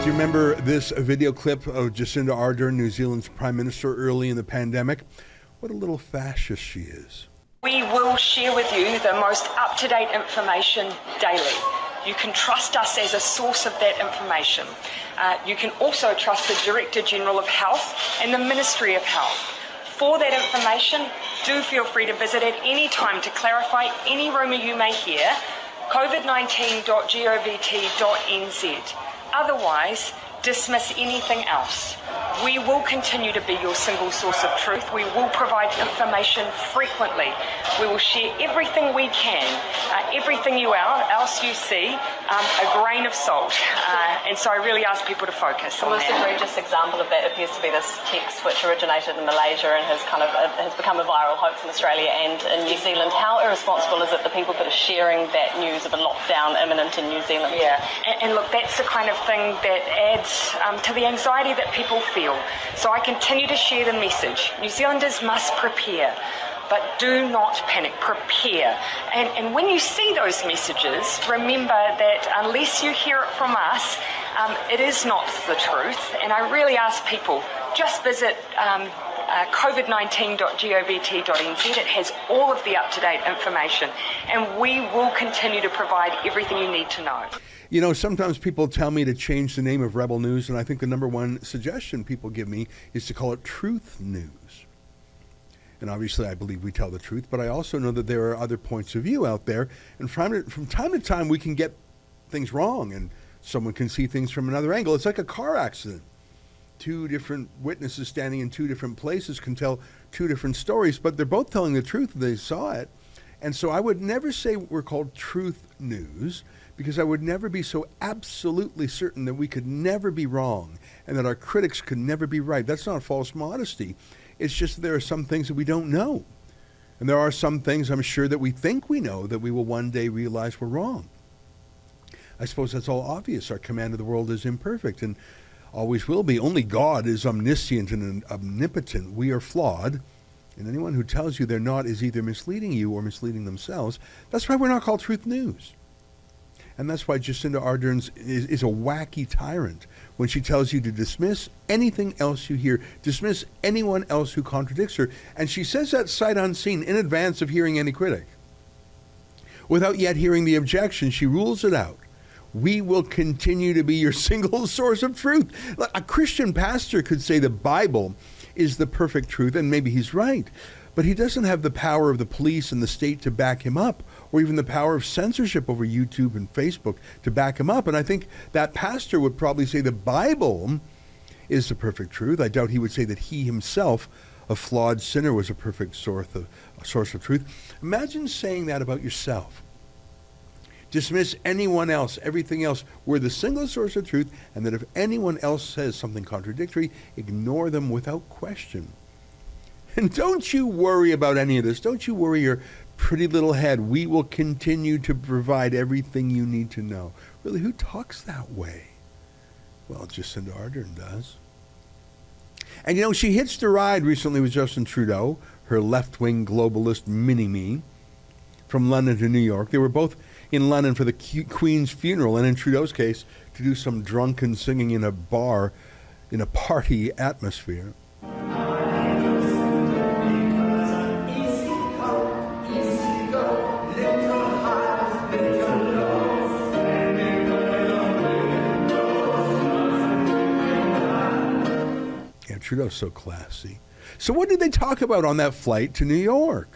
you remember this video clip of Jacinda Ardern, New Zealand's Prime Minister, early in the pandemic? What a little fascist she is. We will share with you the most up-to-date information daily. You can trust us as a source of that information. You can also trust the Director General of Health and the Ministry of Health. For that information, do feel free to visit at any time to clarify any rumour you may hear, covid19.govt.nz. Otherwise, dismiss anything else. We will continue to be your single source of truth. We will provide information frequently. We will share everything we can, everything else you see, a grain of salt. And so I really ask people to focus on that. The most egregious example of that appears to be this text which originated in Malaysia and has become a viral hoax in Australia and in New Zealand. How irresponsible is it the people that are sharing that news of a lockdown imminent in New Zealand? Yeah, and look, that's the kind of thing that adds to the anxiety that people feel. So I continue to share the message. New Zealanders must prepare, but do not panic. Prepare. And when you see those messages, remember that unless you hear it from us, it is not the truth. And I really ask people, just visit covid19.govt.nz. It has all of the up-to-date information, and we will continue to provide everything you need to know. You know, sometimes people tell me to change the name of Rebel News, and I think the number one suggestion people give me is to call it Truth News. And obviously I believe we tell the truth, but I also know that there are other points of view out there, and from time to time we can get things wrong, and someone can see things from another angle. It's like a car accident. Two different witnesses standing in two different places can tell two different stories, but they're both telling the truth. They saw it. And so I would never say we're called Truth News, because I would never be so absolutely certain that we could never be wrong and that our critics could never be right. That's not false modesty. It's just that there are some things that we don't know. And there are some things I'm sure that we think we know that we will one day realize we're wrong. I suppose that's all obvious. Our command of the world is imperfect and always will be. Only God is omniscient and omnipotent. We are flawed. And anyone who tells you they're not is either misleading you or misleading themselves. That's why we're not called Truth News. And that's why Jacinda Ardern is a wacky tyrant when she tells you to dismiss anything else you hear, dismiss anyone else who contradicts her. And she says that sight unseen in advance of hearing any critic. Without yet hearing the objection, she rules it out. We will continue to be your single source of truth. A Christian pastor could say the Bible is the perfect truth, and maybe he's right. But he doesn't have the power of the police and the state to back him up, or even the power of censorship over YouTube and Facebook to back him up. And I think that pastor would probably say the Bible is the perfect truth. I doubt he would say that he himself, a flawed sinner, was a perfect source of truth. Imagine saying that about yourself. Dismiss anyone else, everything else. We're the single source of truth, and that if anyone else says something contradictory, ignore them without question. And don't you worry about any of this. Don't you worry your pretty little head. We will continue to provide everything you need to know. Really, who talks that way? Well, Jacinda Ardern does. And you know, she hitched a ride recently with Justin Trudeau, her left-wing globalist mini-me, from London to New York. They were both in London for the Queen's funeral, and in Trudeau's case, to do some drunken singing in a bar in a party atmosphere. Trudeau's so classy. So what did they talk about on that flight to New York?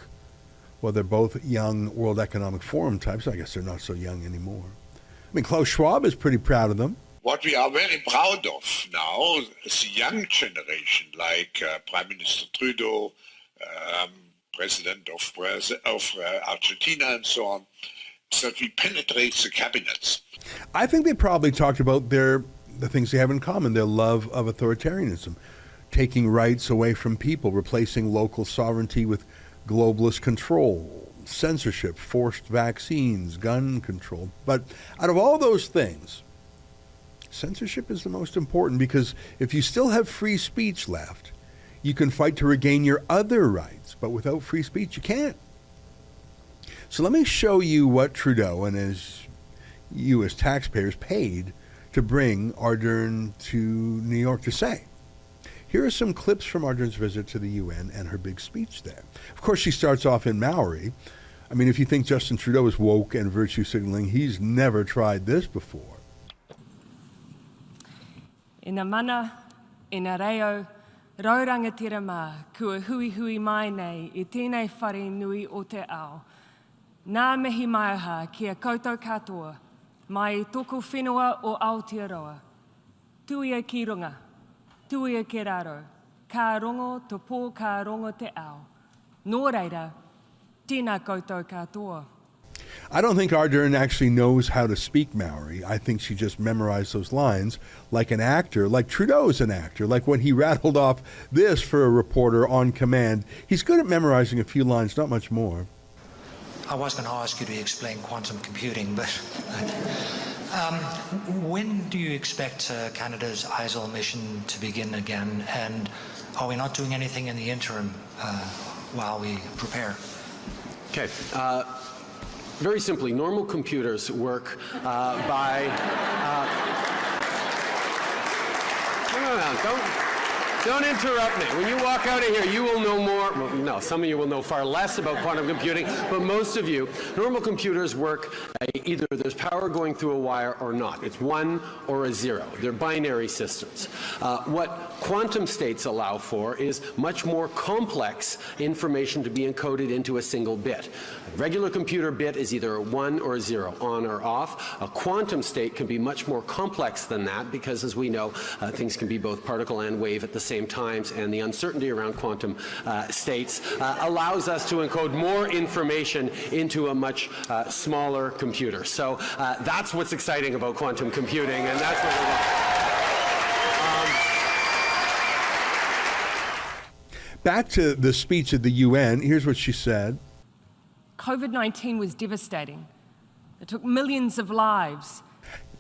Well, they're both young World Economic Forum types. I guess they're not so young anymore. I mean, Klaus Schwab is pretty proud of them. What we are very proud of now is the young generation, like Prime Minister Trudeau, President of Argentina, and so on, is that we penetrate the cabinets. I think they probably talked about the things they have in common, their love of authoritarianism, taking rights away from people, replacing local sovereignty with globalist control, censorship, forced vaccines, gun control. But out of all those things, censorship is the most important, because if you still have free speech left, you can fight to regain your other rights. But without free speech, you can't. So let me show you what Trudeau and you as taxpayers paid to bring Ardern to New York to say. Here are some clips from Ardern's visit to the UN and her big speech there. Of course, she starts off in Maori. I mean, if you think Justin Trudeau is woke and virtue signaling, he's never tried this before. Ina mana, ina reo, raurangatira mā, kua hui hui mai nei I tēnei whare nui o te ao. Nā mihi mai aha kia koutou katoa, mai I toko whenua o Aotearoa. Tuia ki runga, tuia ki raro, ka rongo to pō ka rongo te ao. Nō reira, tēnā koutou katoa. I don't think Ardern actually knows how to speak Maori. I think she just memorized those lines like an actor, like Trudeau's an actor, like when he rattled off this for a reporter on command. He's good at memorizing a few lines, not much more. I was going to ask you to explain quantum computing, but when do you expect Canada's ISIL mission to begin again? And are we not doing anything in the interim while we prepare? Okay. Very simply, normal computers work by... Don't interrupt me. When you walk out of here, you will know more. Well, no, some of you will know far less about quantum computing, but most of you, normal computers work either there's power going through a wire or not. It's 1 or a 0. They're binary systems. What quantum states allow for is much more complex information to be encoded into a single bit. A regular computer bit is either a 1 or a 0, on or off. A quantum state can be much more complex than that because, as we know, things can be both particle and wave at the same times, and the uncertainty around quantum states allows us to encode more information into a much smaller computer. So that's what's exciting about quantum computing, and that's what we're Back to the speech at the UN, here's what she said. COVID-19 was devastating. It took millions of lives.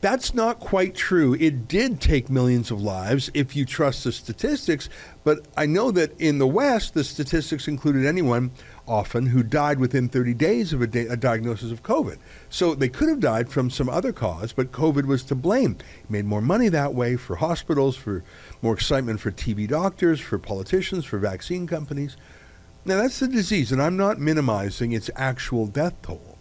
That's not quite true. It did take millions of lives if you trust the statistics, but I know that in the West, the statistics included anyone often who died within 30 days of a diagnosis of COVID. So they could have died from some other cause, but COVID was to blame. It made more money that way for hospitals, for more excitement for TV doctors, for politicians, for vaccine companies. Now that's the disease, and I'm not minimizing its actual death toll.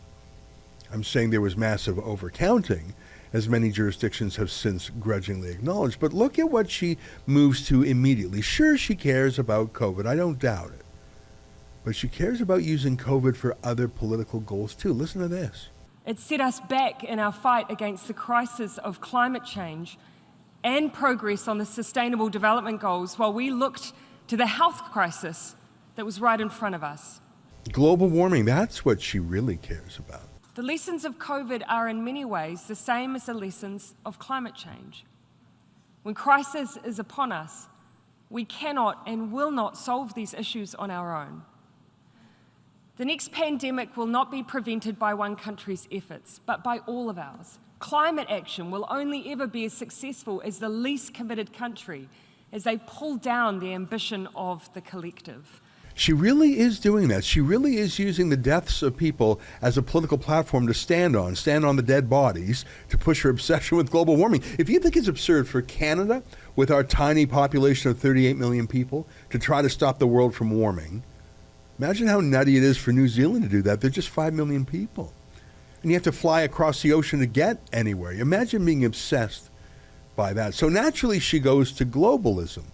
I'm saying there was massive overcounting, as many jurisdictions have since grudgingly acknowledged. But look at what she moves to immediately. Sure, she cares about COVID. I don't doubt it. But she cares about using COVID for other political goals, too. Listen to this. It set us back in our fight against the crisis of climate change and progress on the Sustainable Development Goals while we looked to the health crisis that was right in front of us. Global warming, that's what she really cares about. The lessons of COVID are in many ways the same as the lessons of climate change. When crisis is upon us, we cannot and will not solve these issues on our own. The next pandemic will not be prevented by one country's efforts, but by all of ours. Climate action will only ever be as successful as the least committed country as they pull down the ambition of the collective. She really is doing that. She really is using the deaths of people as a political platform to stand on the dead bodies, to push her obsession with global warming. If you think it's absurd for Canada, with our tiny population of 38 million people, to try to stop the world from warming, imagine how nutty it is for New Zealand to do that. They're just 5 million people. And you have to fly across the ocean to get anywhere. Imagine being obsessed by that. So naturally she goes to globalism,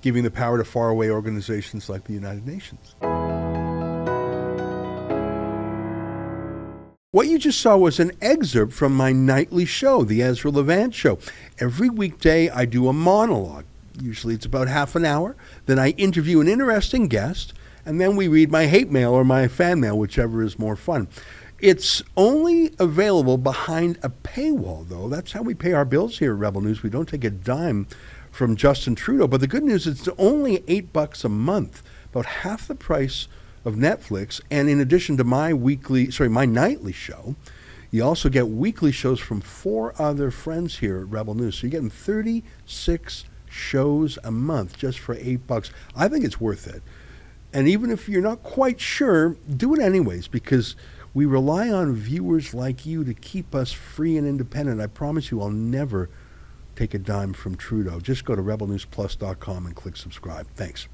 giving the power to faraway organizations like the United Nations. What you just saw was an excerpt from my nightly show, the Ezra Levant Show. Every weekday I do a monologue. Usually it's about half an hour. Then I interview an interesting guest, and then we read my hate mail or my fan mail, whichever is more fun. It's only available behind a paywall, though. That's how we pay our bills here at Rebel News. We don't take a dime from Justin Trudeau. But the good news is it's only $8 a month, about half the price of Netflix. And in addition to my nightly show, you also get weekly shows from 4 other friends here at Rebel News. So you're getting 36 shows a month just for $8. I think it's worth it. And even if you're not quite sure, do it anyways, because we rely on viewers like you to keep us free and independent. I promise you I'll never take a dime from Trudeau. Just go to rebelnewsplus.com and click subscribe. Thanks.